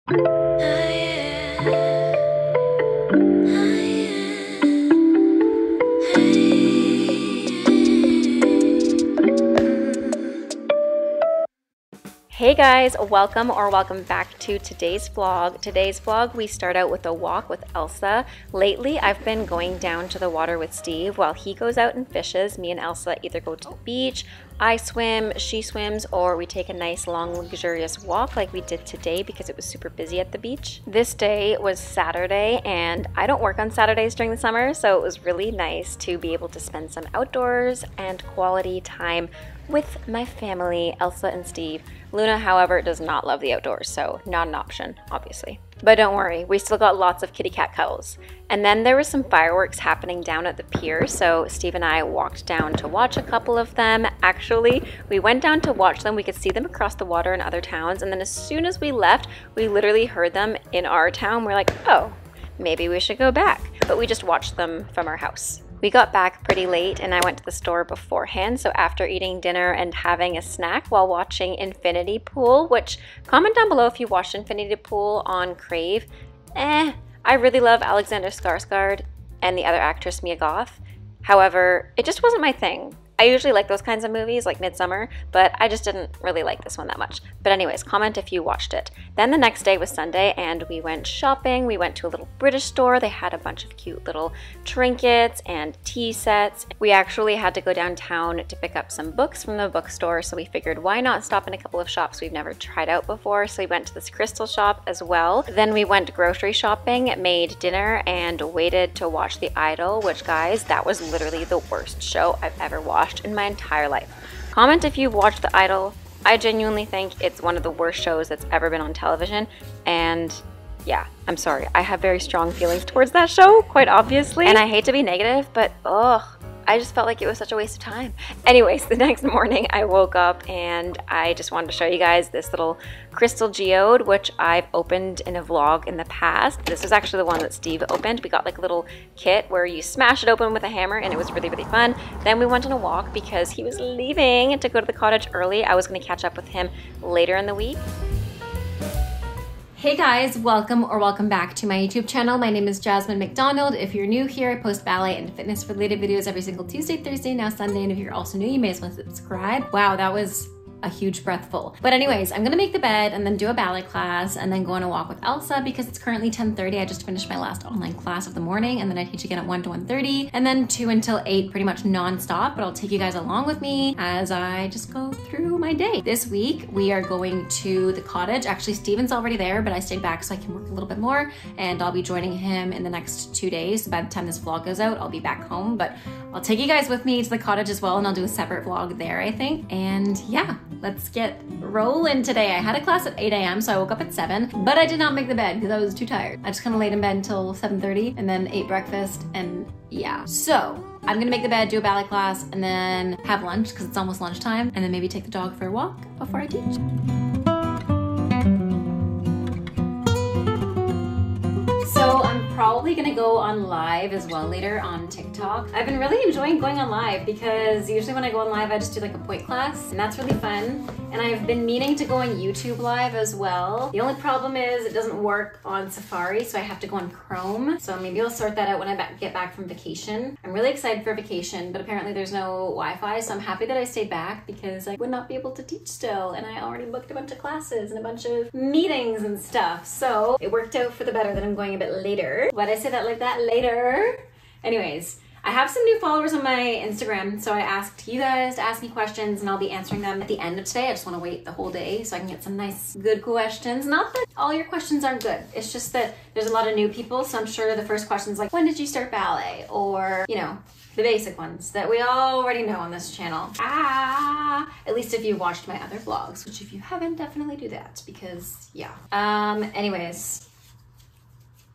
Hey guys, welcome back to today's vlog. Today's vlog, we start out with a walk with Elsa. Lately, I've been going down to the water with Steve while he goes out and fishes. Me and Elsa either go to the beach, I swim, she swims, or we take a nice long luxurious walk like we did today because it was super busy at the beach. This day was Saturday and I don't work on Saturdays during the summer, so it was really nice to be able to spend some outdoors and quality time with my family, Elsa and Steve. Luna, however, does not love the outdoors, so not an option, obviously. But don't worry, we still got lots of kitty cat cuddles. And then there was some fireworks happening down at the pier, so Steve and I walked down to watch a couple of them. Actually, we went down to watch them. We could see them across the water in other towns, and then as soon as we left, we literally heard them in our town. We're like, oh, maybe we should go back. But we just watched them from our house. We got back pretty late and I went to the store beforehand, so after eating dinner and having a snack while watching Infinity Pool, which comment down below if you watched Infinity Pool on Crave. I really love Alexander Skarsgård and the other actress Mia Goth. However, it just wasn't my thing. I usually like those kinds of movies like Midsummer, but I just didn't really like this one that much. But anyways, comment if you watched it. Then the next day was Sunday and we went shopping. We went to a little British store. They had a bunch of cute little trinkets and tea sets. We actually had to go downtown to pick up some books from the bookstore, so we figured why not stop in a couple of shops we've never tried out before. So we went to this crystal shop as well. Then we went grocery shopping, made dinner, and waited to watch The Idol, which guys, that was literally the worst show I've ever watched in my entire life. Comment if you've watched The Idol. I genuinely think it's one of the worst shows that's ever been on television, and yeah, I'm sorry. I have very strong feelings towards that show, quite obviously, and I hate to be negative, but ugh, I just felt like it was such a waste of time. Anyways, the next morning I woke up and I just wanted to show you guys this little crystal geode, which I've opened in a vlog in the past. This is actually the one that Steve opened. We got like a little kit where you smash it open with a hammer and it was really, really fun. Then we went on a walk because he was leaving to go to the cottage early. I was gonna catch up with him later in the week. Hey guys, welcome back to my YouTube channel. My name is Jasmine McDonald. If you're new here, I post ballet and fitness related videos every single Tuesday, Thursday, now Sunday, and if you're also new, you may as well subscribe. Wow, that was a huge breathful. But anyways, I'm gonna make the bed and then do a ballet class and then go on a walk with Elsa because it's currently 10:30. I just finished my last online class of the morning and then I teach again at 1 to 1:30 and then 2 until 8 pretty much non-stop, but I'll take you guys along with me as I just go through my day. This week, we are going to the cottage. Actually, Steven's already there, but I stayed back so I can work a little bit more and I'll be joining him in the next 2 days. So by the time this vlog goes out, I'll be back home, but I'll take you guys with me to the cottage as well and I'll do a separate vlog there, I think. And yeah, let's get rolling today. I had a class at 8 a.m. so I woke up at 7, but I did not make the bed because I was too tired. I just kind of laid in bed until 7:30 and then ate breakfast and yeah. So I'm gonna make the bed, do a ballet class, and then have lunch because it's almost lunchtime, and then maybe take the dog for a walk before I teach. So I'm probably gonna go on live as well later on TikTok. I've been really enjoying going on live because usually when I go on live, I just do like a point class and that's really fun. And I've been meaning to go on YouTube live as well. The only problem is it doesn't work on Safari, so I have to go on Chrome. So maybe I'll sort that out when I get back from vacation. I'm really excited for vacation, but apparently there's no Wi-Fi, so I'm happy that I stayed back because I would not be able to teach still. And I already booked a bunch of classes and a bunch of meetings and stuff. So it worked out for the better that I'm going a bit later. Why'd I say that like that, later? Anyways, I have some new followers on my Instagram, so I asked you guys to ask me questions and I'll be answering them at the end of today. I just want to wait the whole day so I can get some nice, good questions. Not that all your questions aren't good. It's just that there's a lot of new people, so I'm sure the first question's like, when did you start ballet? Or, you know, the basic ones that we already know on this channel. At least if you watched my other vlogs, which if you haven't, definitely do that because, yeah. Anyways.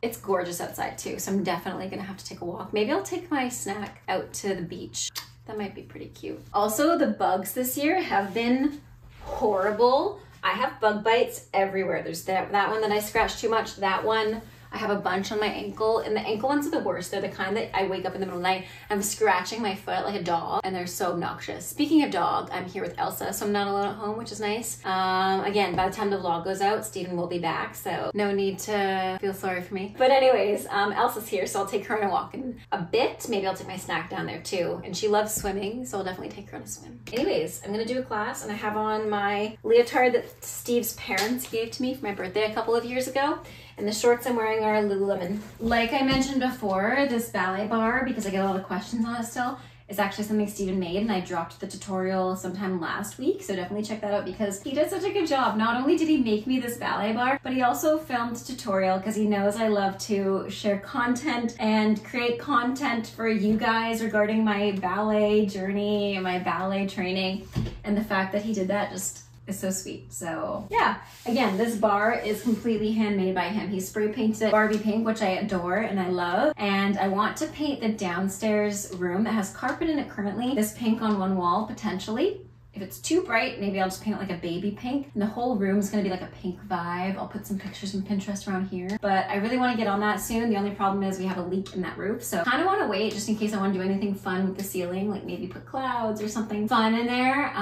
It's gorgeous outside too, so I'm definitely gonna have to take a walk. Maybe I'll take my snack out to the beach. That might be pretty cute. Also, the bugs this year have been horrible. I have bug bites everywhere. There's that one that I scratched too much, that one. I have a bunch on my ankle, and the ankle ones are the worst. They're the kind that I wake up in the middle of the night, I'm scratching my foot like a dog, and they're so obnoxious. Speaking of dog, I'm here with Elsa, so I'm not alone at home, which is nice. Again, by the time the vlog goes out, Steven will be back, so no need to feel sorry for me. But anyways, Elsa's here, so I'll take her on a walk in a bit. Maybe I'll take my snack down there too. And she loves swimming, so I'll definitely take her on a swim. Anyways, I'm gonna do a class, and I have on my leotard that Steve's parents gave to me for my birthday a couple of years ago. And the shorts I'm wearing are Lululemon. Like I mentioned before, this Ballet Bar, because I get a lot of questions on it still, is actually something Steven made, and I dropped the tutorial sometime last week, so definitely check that out because he did such a good job. Not only did he make me this ballet bar, but he also filmed a tutorial because he knows I love to share content and create content for you guys regarding my ballet journey and my ballet training, and the fact that he did that just is so sweet. So yeah, again, this bar is completely handmade by him. He spray painted it Barbie pink, which I adore and I love. And I want to paint the downstairs room that has carpet in it currently, this pink on one wall potentially. If it's too bright, maybe I'll just paint it like a baby pink. And the whole room is gonna be like a pink vibe. I'll put some pictures from Pinterest around here. But I really wanna get on that soon. The only problem is we have a leak in that roof. So kind of wanna wait just in case I wanna do anything fun with the ceiling, like maybe put clouds or something fun in there.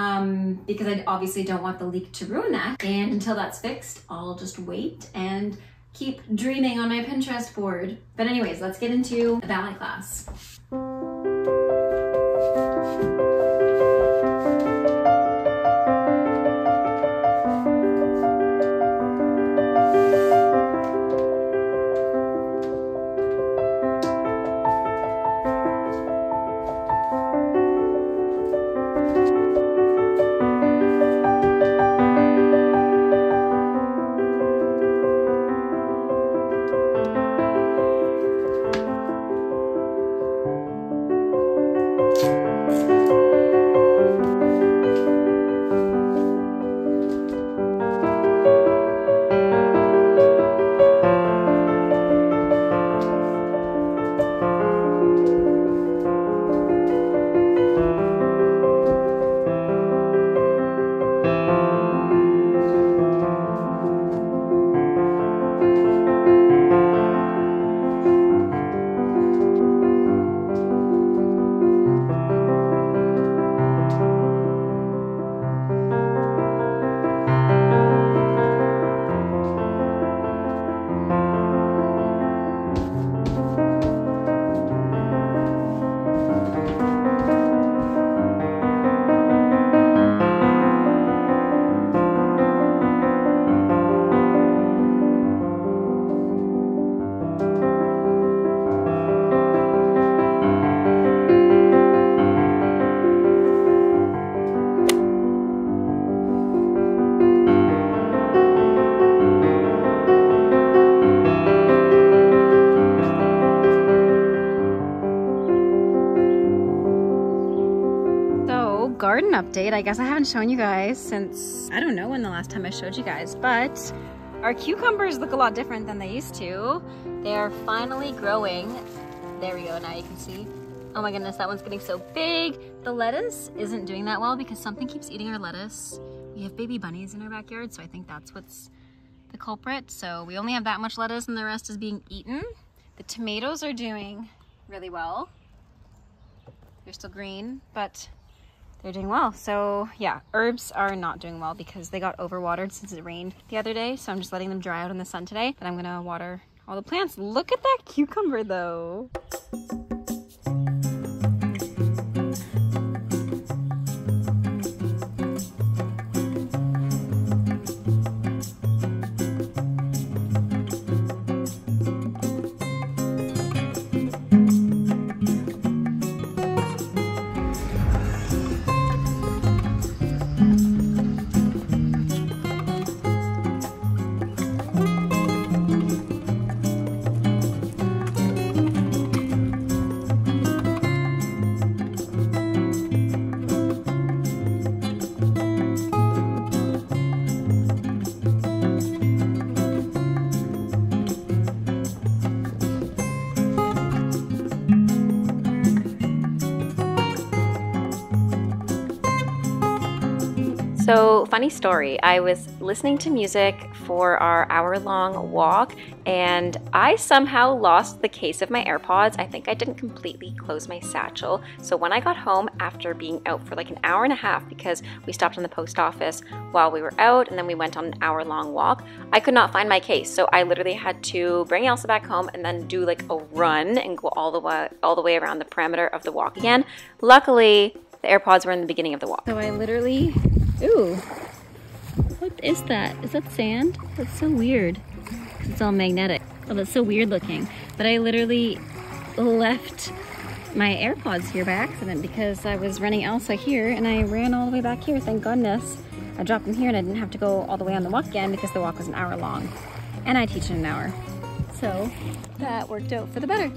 Because I obviously don't want the leak to ruin that. And until that's fixed, I'll just wait and keep dreaming on my Pinterest board. But anyways, let's get into the ballet class. Garden update. I guess I haven't shown you guys since, I don't know when the last time I showed you guys, but our cucumbers look a lot different than they used to. They are finally growing. There we go, now you can see. Oh my goodness, that one's getting so big. The lettuce isn't doing that well because something keeps eating our lettuce. We have baby bunnies in our backyard, so I think that's what's the culprit. So we only have that much lettuce and the rest is being eaten. The tomatoes are doing really well. They're still green, but they're doing well. So yeah, herbs are not doing well because they got overwatered since it rained the other day. So I'm just letting them dry out in the sun today. Then I'm gonna water all the plants. Look at that cucumber though. So, funny story, I was listening to music for our hour-long walk, and I somehow lost the case of my AirPods. I think I didn't completely close my satchel. So when I got home after being out for like an hour and a half, because we stopped in the post office while we were out and then we went on an hour-long walk, I could not find my case. So I literally had to bring Elsa back home and then do like a run and go all the way around the perimeter of the walk again. Luckily, the AirPods were in the beginning of the walk. So I literally, ooh, what is that? Is that sand? That's so weird. It's all magnetic. Oh, that's so weird looking. But I literally left my AirPods here by accident because I was running Elsa here and I ran all the way back here, thank goodness. I dropped them here and I didn't have to go all the way on the walk again because the walk was an hour long. And I teach in an hour. So that worked out for the better.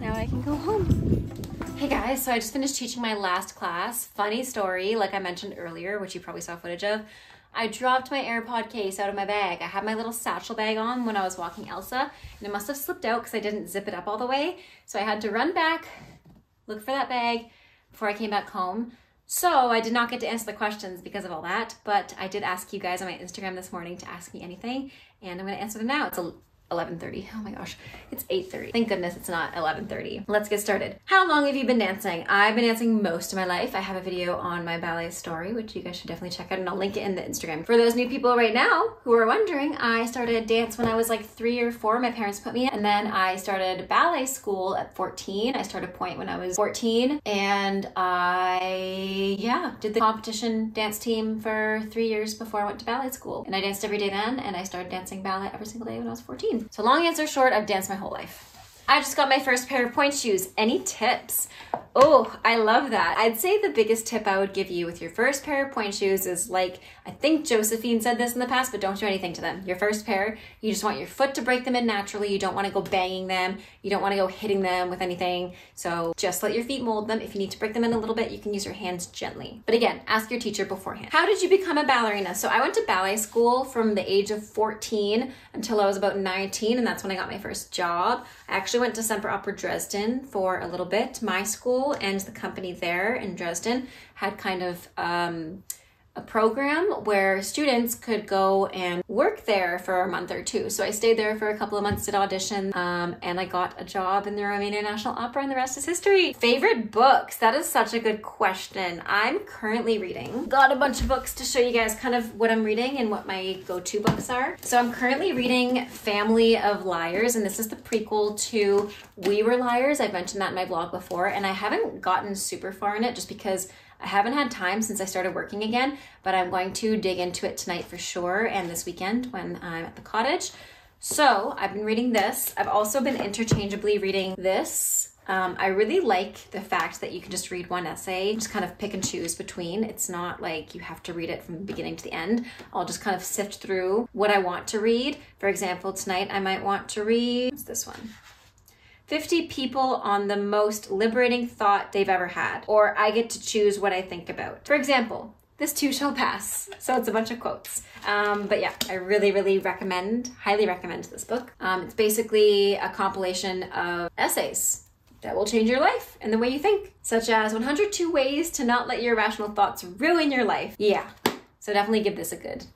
Now I can go home. Hey guys, so I just finished teaching my last class. Funny story, like I mentioned earlier, which you probably saw footage of. I dropped my AirPod case out of my bag. I had my little satchel bag on when I was walking Elsa, and it must have slipped out because I didn't zip it up all the way. So I had to run back, look for that bag before I came back home. So I did not get to answer the questions because of all that, but I did ask you guys on my Instagram this morning to ask me anything, and I'm gonna answer them now. It's 11:30. Oh my gosh, it's 8:30. Thank goodness it's not 11:30. Let's get started. How long have you been dancing? I've been dancing most of my life. I have a video on my ballet story, which you guys should definitely check out, and I'll link it in the Instagram. For those new people right now who are wondering, I started dance when I was like 3 or 4. My parents put me in, and then I started ballet school at 14. I started pointe when I was 14, and I did the competition dance team for 3 years before I went to ballet school. And I danced every day then, and I started dancing ballet every single day when I was 14. So long answer short, I've danced my whole life. I just got my first pair of pointe shoes. Any tips? Oh, I love that. I'd say the biggest tip I would give you with your first pair of pointe shoes is, like, I think Josephine said this in the past, but don't do anything to them. Your first pair, you just want your foot to break them in naturally. You don't want to go banging them. You don't want to go hitting them with anything. So just let your feet mold them. If you need to break them in a little bit, you can use your hands gently. But again, ask your teacher beforehand. How did you become a ballerina? So I went to ballet school from the age of 14 until I was about 19, and that's when I got my first job. I actually went to Semper Opera Dresden for a little bit. My school and the company there in Dresden had kind of a program where students could go and work there for a month or two. So I stayed there for a couple of months, did auditions, and I got a job in the Romanian National Opera, and the rest is history. Favorite books? That is such a good question. I'm currently reading. Got a bunch of books to show you guys kind of what I'm reading and what my go-to books are. So I'm currently reading Family of Liars, and this is the prequel to We Were Liars. I've mentioned that in my blog before, and I haven't gotten super far in it just because I haven't had time since I started working again, but I'm going to dig into it tonight for sure, and this weekend when I'm at the cottage. So I've been reading this. I've also been interchangeably reading this. I really like the fact that you can just read one essay, just kind of pick and choose between. It's not like you have to read it from the beginning to the end. I'll just kind of sift through what I want to read. For example, tonight I might want to read, what's this one? 50 people on the most liberating thought they've ever had, or I get to choose what I think about. For example, this too shall pass. So it's a bunch of quotes. But yeah, I really, really highly recommend this book. It's basically a compilation of essays that will change your life and the way you think, such as 102 ways to not let your irrational thoughts ruin your life. Yeah, so definitely give this a good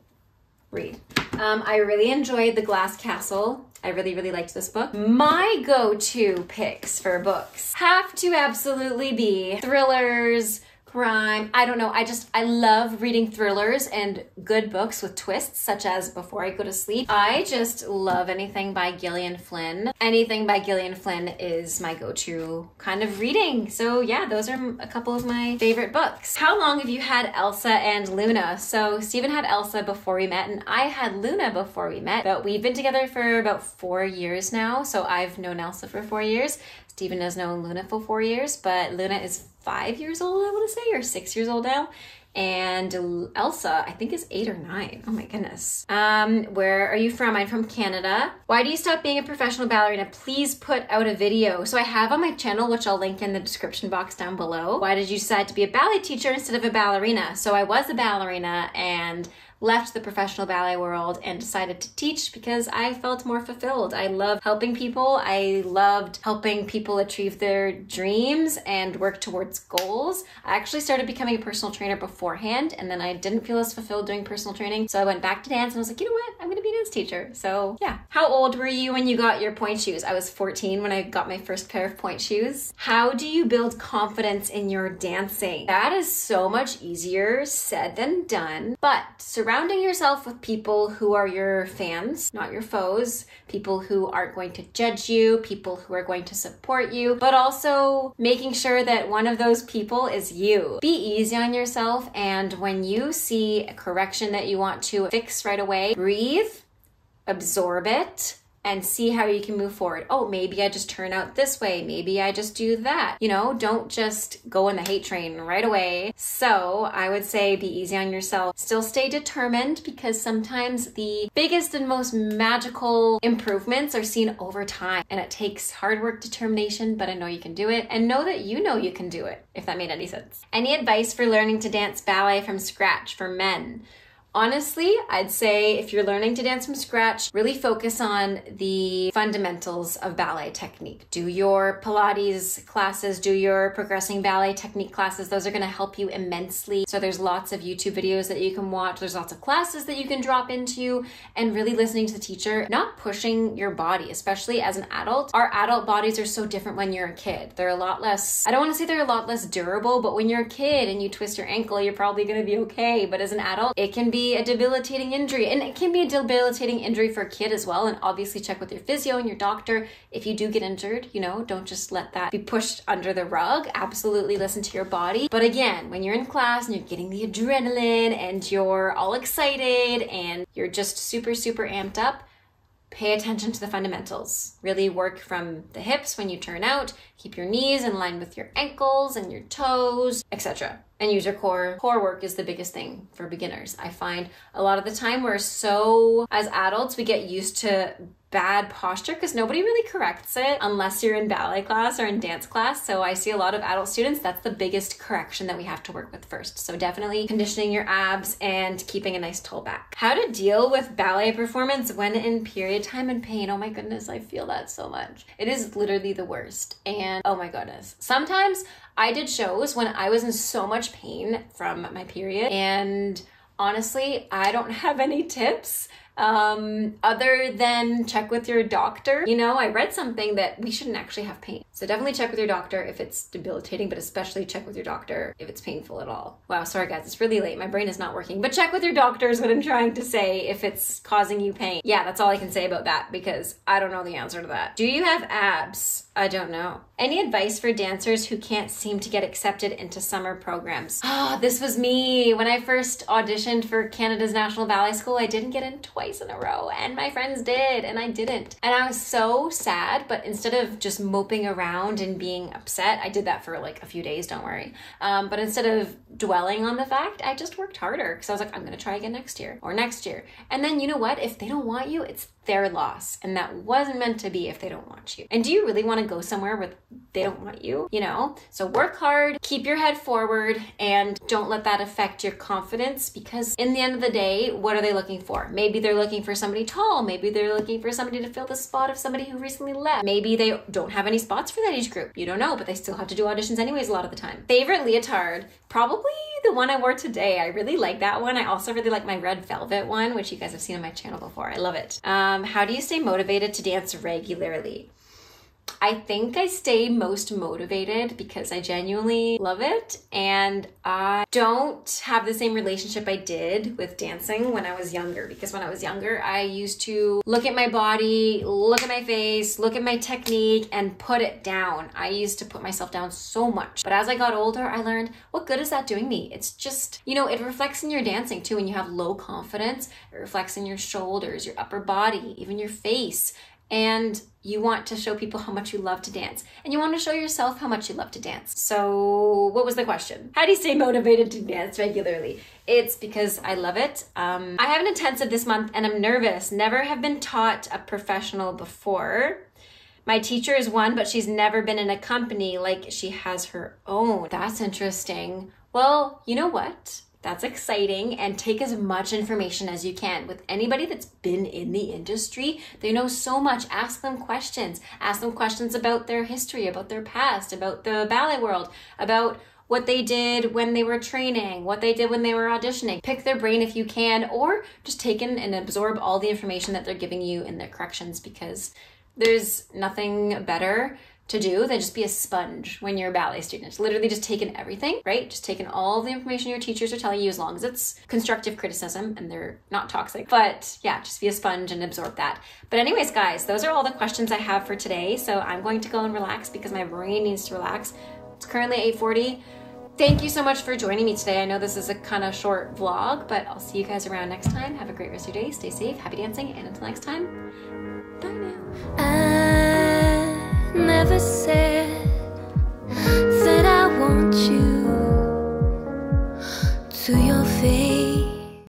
read. I really enjoyed The Glass Castle. I really, really liked this book. My go-to picks for books have to absolutely be thrillers, crime. I don't know. I love reading thrillers and good books with twists, such as Before I Go to Sleep. I just love anything by Gillian Flynn. Anything by Gillian Flynn is my go-to kind of reading. So yeah, those are a couple of my favorite books. How long have you had Elsa and Luna? So Stephen had Elsa before we met, and I had Luna before we met, but we've been together for about 4 years now. So I've known Elsa for 4 years. Stephen has known Luna for 4 years, but Luna is 5 years old, I want to say, or 6 years old now. And Elsa, I think, is 8 or 9. Oh my goodness. Where are you from? I'm from Canada. Why do you stop being a professional ballerina? Please put out a video. So I have on my channel, which I'll link in the description box down below. Why did you decide to be a ballet teacher instead of a ballerina? So I was a ballerina, and left the professional ballet world and decided to teach because I felt more fulfilled. I loved helping people. I loved helping people achieve their dreams and work towards goals. I actually started becoming a personal trainer beforehand, and then I didn't feel as fulfilled doing personal training. So I went back to dance and I was like, you know what? I'm gonna be a dance teacher. So yeah. How old were you when you got your pointe shoes? I was 14 when I got my first pair of pointe shoes. How do you build confidence in your dancing? That is so much easier said than done, but surrounding yourself with people who are your fans, not your foes, people who aren't going to judge you, people who are going to support you, but also making sure that one of those people is you. Be easy on yourself, and when you see a correction that you want to fix right away, breathe, absorb it, and see how you can move forward. Oh, maybe I just turn out this way. Maybe I just do that. You know, don't just go on the hate train right away. So I would say be easy on yourself. Still stay determined, because sometimes the biggest and most magical improvements are seen over time, and it takes hard work, determination, but I know you can do it, and know that you know you can do it, if that made any sense. Any advice for learning to dance ballet from scratch for men? Honestly, I'd say if you're learning to dance from scratch, really focus on the fundamentals of ballet technique. Do your Pilates classes, do your progressing ballet technique classes. Those are going to help you immensely. So there's lots of YouTube videos that you can watch. There's lots of classes that you can drop into, and really listening to the teacher, not pushing your body, especially as an adult. Our adult bodies are so different when you're a kid. They're a lot less, I don't want to say they're a lot less durable, but when you're a kid and you twist your ankle, you're probably going to be okay. But as an adult, it can be a debilitating injury, and it can be a debilitating injury for a kid as well. And obviously check with your physio and your doctor if you do get injured. You know, don't just let that be pushed under the rug. Absolutely listen to your body. But again, when you're in class and you're getting the adrenaline and you're all excited and you're just super amped up, pay attention to the fundamentals. Really work from the hips when you turn out. Keep your knees in line with your ankles and your toes, etc. And use your core. Core work is the biggest thing for beginners. I find a lot of the time as adults, we get used to bad posture because nobody really corrects it unless you're in ballet class or in dance class. So I see a lot of adult students, that's the biggest correction that we have to work with first. So definitely conditioning your abs and keeping a nice tall back. How to deal with ballet performance when in period time and pain. Oh my goodness, I feel that so much. It is literally the worst. And oh my goodness, sometimes I did shows when I was in so much pain from my period, and honestly, I don't have any tips other than check with your doctor. You know, I read something that we shouldn't actually have pain. So definitely check with your doctor if it's debilitating, but especially check with your doctor if it's painful at all. Wow, sorry guys, it's really late. My brain is not working, but check with your doctor is what I'm trying to say if it's causing you pain. Yeah, that's all I can say about that because I don't know the answer to that. Do you have abs? I don't know. Any advice for dancers who can't seem to get accepted into summer programs? Oh, this was me. When I first auditioned for Canada's National Ballet School, I didn't get in twice in a row, and my friends did, and I didn't. And I was so sad, but instead of just moping around and being upset, I did that for like a few days, don't worry. But instead of dwelling on the fact, I just worked harder because I was like, I'm gonna try again next year or next year. And then you know what? If they don't want you, it's their loss, and that wasn't meant to be if they don't want you. And do you really want to go somewhere where they don't want you? You know? So work hard, keep your head forward, and don't let that affect your confidence, because in the end of the day, what are they looking for? Maybe they're looking for somebody tall. Maybe they're looking for somebody to fill the spot of somebody who recently left. Maybe they don't have any spots for that age group. You don't know, but they still have to do auditions anyways a lot of the time. Favorite leotard? Probably the one I wore today. I really like that one. I also really like my red velvet one, which you guys have seen on my channel before. I love it. How do you stay motivated to dance regularly? I think I stay most motivated because I genuinely love it, and I don't have the same relationship I did with dancing when I was younger, because when I was younger, I used to look at my body, look at my face, look at my technique, and put it down. I used to put myself down so much. But as I got older, I learned, what good is that doing me? It's just, you know, it reflects in your dancing too. When you have low confidence, it reflects in your shoulders, your upper body, even your face. And you want to show people how much you love to dance. And you want to show yourself how much you love to dance. So what was the question? How do you stay motivated to dance regularly? It's because I love it. I have an intensive this month and I'm nervous. Never have been taught a professional before. My teacher is one, but she's never been in a company, like she has her own. That's interesting. Well, you know what? That's exciting, and take as much information as you can. With anybody that's been in the industry, they know so much. Ask them questions. Ask them questions about their history, about their past, about the ballet world, about what they did when they were training, what they did when they were auditioning. Pick their brain if you can, or just take in and absorb all the information that they're giving you in their corrections, because there's nothing better to do than just be a sponge when you're a ballet student. It's literally just taking everything, right? Just taking all the information your teachers are telling you, as long as it's constructive criticism and they're not toxic. But yeah, just be a sponge and absorb that. But anyways, guys, those are all the questions I have for today. So I'm going to go and relax because my brain needs to relax. It's currently 8:40. Thank you so much for joining me today. I know this is a kind of short vlog, but I'll see you guys around next time. Have a great rest of your day. Stay safe, happy dancing, and until next time, bye now. Never say